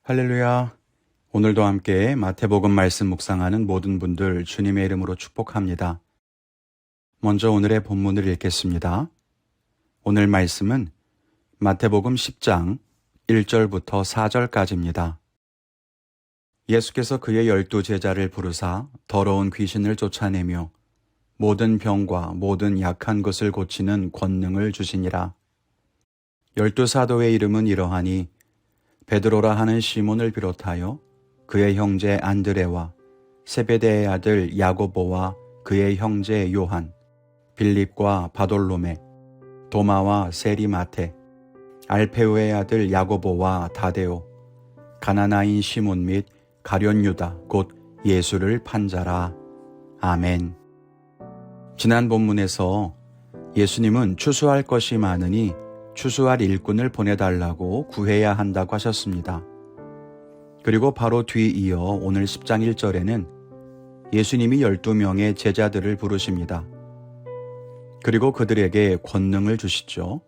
할렐루야. 오늘도 함께 마태복음 말씀 묵상하는 모든 분들 주님의 이름으로 축복합니다. 먼저 오늘의 본문을 읽겠습니다. 오늘 말씀은 마태복음 10장 1절부터 4절까지입니다. 예수께서 그의 12제자를 부르사 더러운 귀신을 쫓아내며 모든 병과 모든 약한 것을 고치는 권능을 주시니라. 12사도의 이름은 이러하니 베드로라 하는 시몬을 비롯하여 그의 형제 안드레와 세베대의 아들 야고보와 그의 형제 요한, 빌립과 바돌로메, 도마와 세리마테, 알페우의 아들 야고보와 다데오, 가나나인 시몬 및 가룟 유다 곧 예수를 판 자라. 아멘. 지난 본문에서 예수님은 추수할 것이 많으니 추수할 일꾼을 보내달라고 구해야 한다고 하셨습니다. 그리고 바로 뒤이어 오늘 10장 1절에는 예수님이 12명의 제자들을 부르십니다. 그리고 그들에게 권능을 주시죠.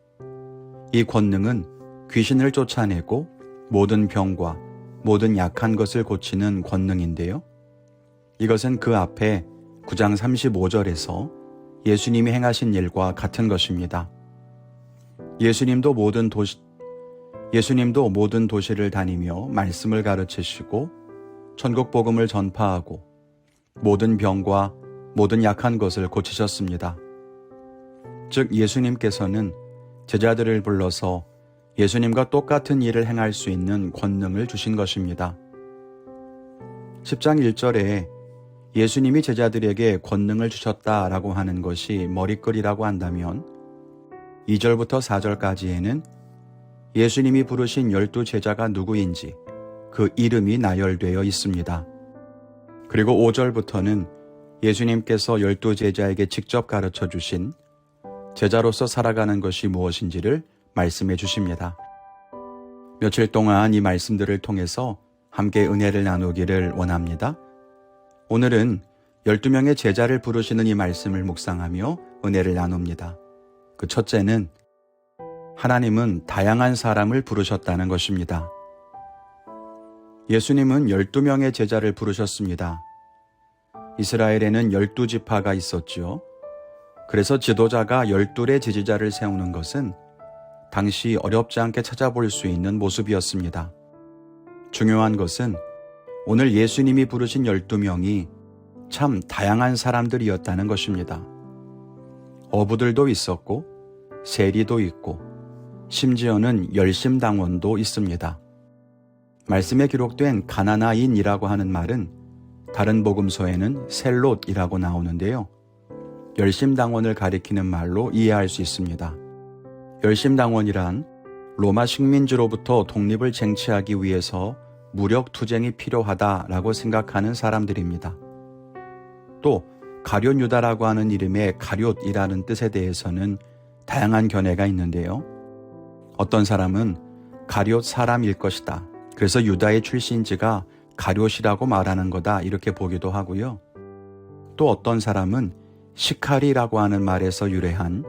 이 권능은 귀신을 쫓아내고 모든 병과 모든 약한 것을 고치는 권능인데요. 이것은 그 앞에 9장 35절에서 예수님이 행하신 일과 같은 것입니다. 예수님도 모든 도시를 다니며 말씀을 가르치시고 천국 복음을 전파하고 모든 병과 모든 약한 것을 고치셨습니다. 즉 예수님께서는 제자들을 불러서 예수님과 똑같은 일을 행할 수 있는 권능을 주신 것입니다. 10장 1절에 예수님이 제자들에게 권능을 주셨다라고 하는 것이 머리글이라고 한다면 2절부터 4절까지에는 예수님이 부르신 12제자가 누구인지 그 이름이 나열되어 있습니다. 그리고 5절부터는 예수님께서 12제자에게 직접 가르쳐 주신 제자로서 살아가는 것이 무엇인지를 말씀해 주십니다. 며칠 동안 이 말씀들을 통해서 함께 은혜를 나누기를 원합니다. 오늘은 12명의 제자를 부르시는 이 말씀을 묵상하며 은혜를 나눕니다. 그 첫째는 하나님은 다양한 사람을 부르셨다는 것입니다. 예수님은 12명의 제자를 부르셨습니다. 이스라엘에는 12지파가 있었죠. 그래서 지도자가 12의 지지자를 세우는 것은 당시 어렵지 않게 찾아볼 수 있는 모습이었습니다. 중요한 것은 오늘 예수님이 부르신 12명이 참 다양한 사람들이었다는 것입니다. 어부들도 있었고 세리도 있고 심지어는 열심당원도 있습니다. 말씀에 기록된 가나나인이라고 하는 말은 다른 복음서에는 셀롯이라고 나오는데요. 열심당원을 가리키는 말로 이해할 수 있습니다. 열심당원이란 로마 식민지로부터 독립을 쟁취하기 위해서 무력 투쟁이 필요하다라고 생각하는 사람들입니다. 또 가룟 유다라고 하는 이름의 가룟이라는 뜻에 대해서는 다양한 견해가 있는데요. 어떤 사람은 가룟 사람일 것이다. 그래서 유다의 출신지가 가룟이라고 말하는 거다 이렇게 보기도 하고요. 또 어떤 사람은 시카리라고 하는 말에서 유래한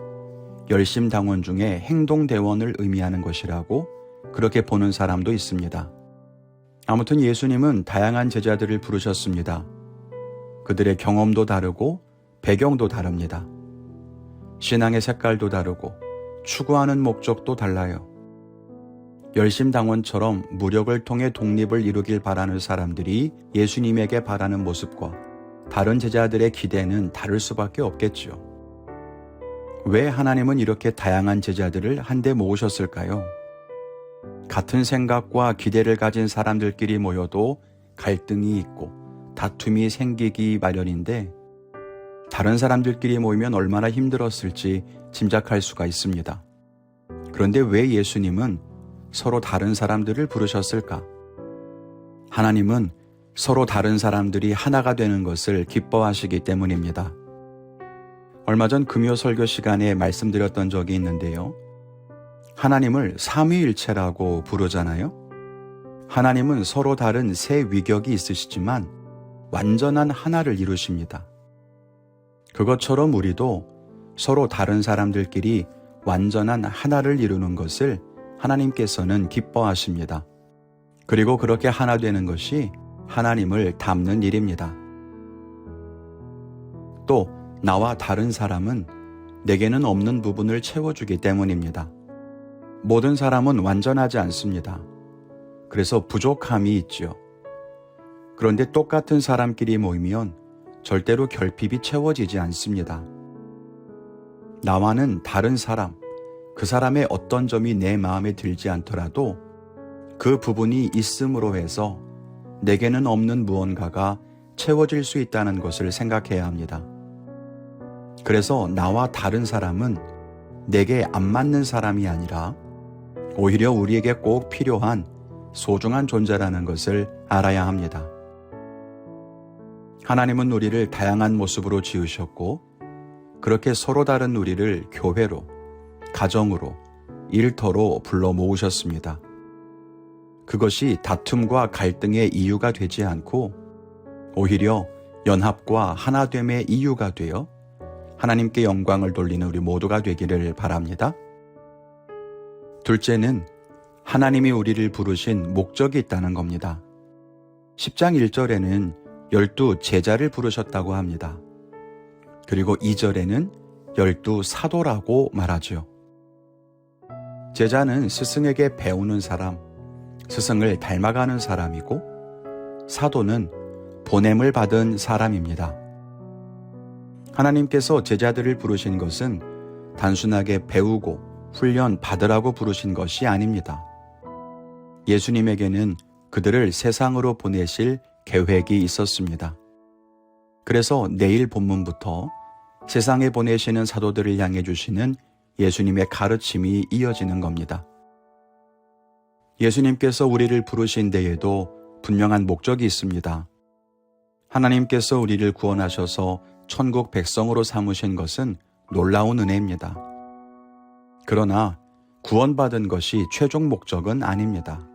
열심당원 중에 행동대원을 의미하는 것이라고 그렇게 보는 사람도 있습니다. 아무튼 예수님은 다양한 제자들을 부르셨습니다. 그들의 경험도 다르고 배경도 다릅니다. 신앙의 색깔도 다르고 추구하는 목적도 달라요. 열심당원처럼 무력을 통해 독립을 이루길 바라는 사람들이 예수님에게 바라는 모습과 다른 제자들의 기대는 다를 수밖에 없겠죠. 왜 하나님은 이렇게 다양한 제자들을 한데 모으셨을까요? 같은 생각과 기대를 가진 사람들끼리 모여도 갈등이 있고 다툼이 생기기 마련인데 다른 사람들끼리 모이면 얼마나 힘들었을지 짐작할 수가 있습니다. 그런데 왜 예수님은 서로 다른 사람들을 부르셨을까? 하나님은 서로 다른 사람들이 하나가 되는 것을 기뻐하시기 때문입니다. 얼마 전 금요 설교 시간에 말씀드렸던 적이 있는데요. 하나님을 삼위일체라고 부르잖아요. 하나님은 서로 다른 세 위격이 있으시지만 완전한 하나를 이루십니다. 그것처럼 우리도 서로 다른 사람들끼리 완전한 하나를 이루는 것을 하나님께서는 기뻐하십니다. 그리고 그렇게 하나 되는 것이 하나님을 닮는 일입니다. 또 나와 다른 사람은 내게는 없는 부분을 채워주기 때문입니다. 모든 사람은 완전하지 않습니다. 그래서 부족함이 있지요. 그런데 똑같은 사람끼리 모이면 절대로 결핍이 채워지지 않습니다. 나와는 다른 사람, 그 사람의 어떤 점이 내 마음에 들지 않더라도 그 부분이 있음으로 해서 내게는 없는 무언가가 채워질 수 있다는 것을 생각해야 합니다. 그래서 나와 다른 사람은 내게 안 맞는 사람이 아니라 오히려 우리에게 꼭 필요한 소중한 존재라는 것을 알아야 합니다. 하나님은 우리를 다양한 모습으로 지으셨고 그렇게 서로 다른 우리를 교회로, 가정으로, 일터로 불러 모으셨습니다. 그것이 다툼과 갈등의 이유가 되지 않고 오히려 연합과 하나됨의 이유가 되어 하나님께 영광을 돌리는 우리 모두가 되기를 바랍니다. 둘째는 하나님이 우리를 부르신 목적이 있다는 겁니다. 10장 1절에는 12 제자를 부르셨다고 합니다. 그리고 2절에는 12 사도라고 말하죠. 제자는 스승에게 배우는 사람, 스승을 닮아가는 사람이고 사도는 보냄을 받은 사람입니다. 하나님께서 제자들을 부르신 것은 단순하게 배우고 훈련 받으라고 부르신 것이 아닙니다. 예수님에게는 그들을 세상으로 보내실 계획이 있었습니다. 그래서 내일 본문부터 세상에 보내시는 사도들을 향해 주시는 예수님의 가르침이 이어지는 겁니다. 예수님께서 우리를 부르신 데에도 분명한 목적이 있습니다. 하나님께서 우리를 구원하셔서 천국 백성으로 삼으신 것은 놀라운 은혜입니다. 그러나 구원받은 것이 최종 목적은 아닙니다.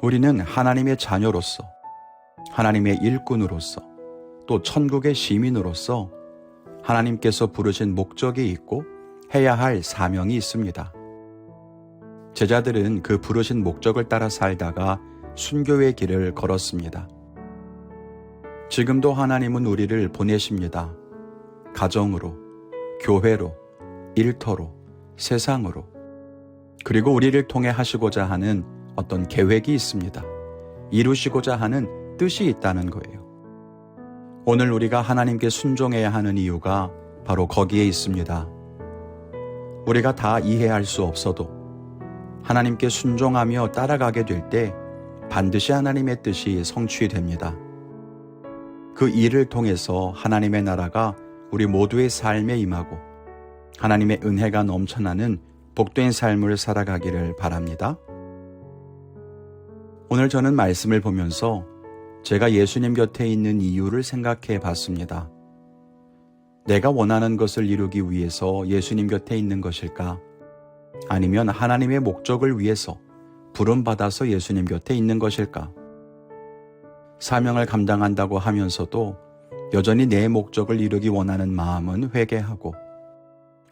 우리는 하나님의 자녀로서, 하나님의 일꾼으로서, 또 천국의 시민으로서 하나님께서 부르신 목적이 있고 해야 할 사명이 있습니다. 제자들은 그 부르신 목적을 따라 살다가 순교의 길을 걸었습니다. 지금도 하나님은 우리를 보내십니다. 가정으로, 교회로, 일터로, 세상으로, 그리고 우리를 통해 하시고자 하는 어떤 계획이 있습니다. 이루시고자 하는 뜻이 있다는 거예요. 오늘 우리가 하나님께 순종해야 하는 이유가 바로 거기에 있습니다. 우리가 다 이해할 수 없어도 하나님께 순종하며 따라가게 될 때 반드시 하나님의 뜻이 성취됩니다. 그 일을 통해서 하나님의 나라가 우리 모두의 삶에 임하고 하나님의 은혜가 넘쳐나는 복된 삶을 살아가기를 바랍니다. 오늘 저는 말씀을 보면서 제가 예수님 곁에 있는 이유를 생각해 봤습니다. 내가 원하는 것을 이루기 위해서 예수님 곁에 있는 것일까? 아니면 하나님의 목적을 위해서 부름받아서 예수님 곁에 있는 것일까? 사명을 감당한다고 하면서도 여전히 내 목적을 이루기 원하는 마음은 회개하고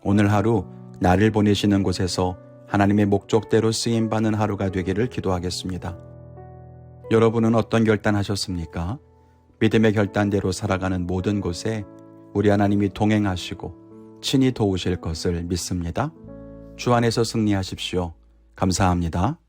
오늘 하루 나를 보내시는 곳에서 하나님의 목적대로 쓰임받는 하루가 되기를 기도하겠습니다. 여러분은 어떤 결단하셨습니까? 믿음의 결단대로 살아가는 모든 곳에 우리 하나님이 동행하시고 친히 도우실 것을 믿습니다. 주 안에서 승리하십시오. 감사합니다.